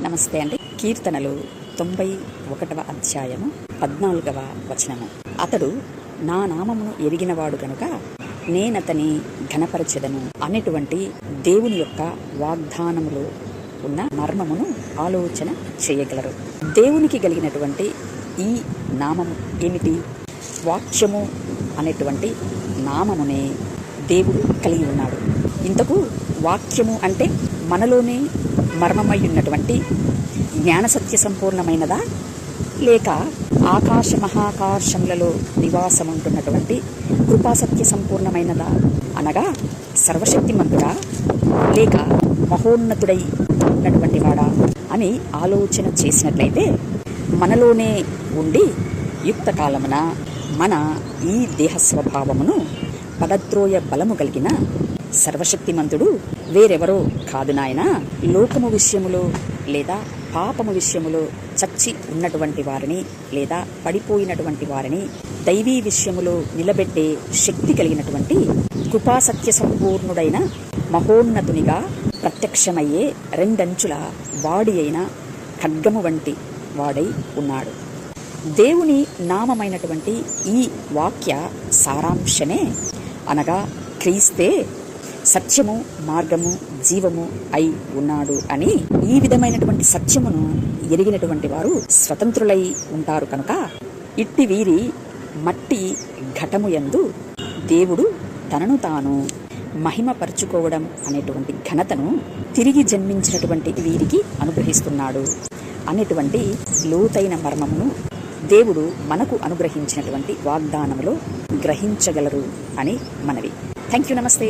నమస్తే అండి. కీర్తనలు 91వ అధ్యాయము 14వ వచనము. అతడు నా నామమును ఎరిగినవాడు గనుక నేనతని ఘనపరచెదను అనేటువంటి దేవుని యొక్క వాగ్దానములో ఉన్న మర్మమును ఆలోచన చేయగలరు. దేవునికి కలిగినటువంటి ఈ నామము ఏమిటి? వాక్యము అనేటువంటి నామమునే దేవుడు కలిగి ఉన్నాడు. ఇంతకు వాక్యము అంటే మనలోనే మర్మమై ఉన్నటువంటి జ్ఞాన సత్య సంపూర్ణమైనదా, లేక ఆకాశ మహాకాశములలో నివాసముంటున్నటువంటి కృపాసత్య సంపూర్ణమైనదా? అనగా సర్వశక్తిమంతుడా, లేక మహోన్నతుడై ఉన్నటువంటి వాడా అని ఆలోచన చేసినట్లయితే మనలోనే ఉండి యుక్త కాలమున మన ఈ దేహ స్వభావమును పడద్రోయ బలము కలిగిన సర్వశక్తిమంతుడు వేరెవరో కాదు నాయనా. లోకము విషయములో లేదా పాపము విషయములో చచ్చి ఉన్నటువంటి వారిని లేదా పడిపోయినటువంటి వారిని దైవీ విషయములో నిలబెట్టే శక్తి కలిగినటువంటి కృపాసత్య సంపూర్ణుడైన మహోన్నతునిగా ప్రత్యక్షమయ్యే రెండంచుల వాడి అయిన ఖడ్గము వంటి వాడై ఉన్నాడు. దేవుని నామమైనటువంటి ఈ వాక్య సారాంశమే అనగా క్రీస్తే సత్యము, మార్గము, జీవము అయి ఉన్నాడు అని ఈ విధమైనటువంటి సత్యమును ఎరిగినటువంటి వారు స్వతంత్రులై ఉంటారు. కనుక ఇట్టి వీరి మట్టి ఘటము యందు దేవుడు తనను తాను మహిమపరుచుకోవడం అనేటువంటి ఘనతను తిరిగి జన్మించినటువంటి వీరికి అనుగ్రహిస్తున్నాడు అనేటువంటి లోతైన మర్మమును దేవుడు మనకు అనుగ్రహించినటువంటి వాగ్దానములో గ్రహించగలరు అని మనవి. Thank you. నమస్తే.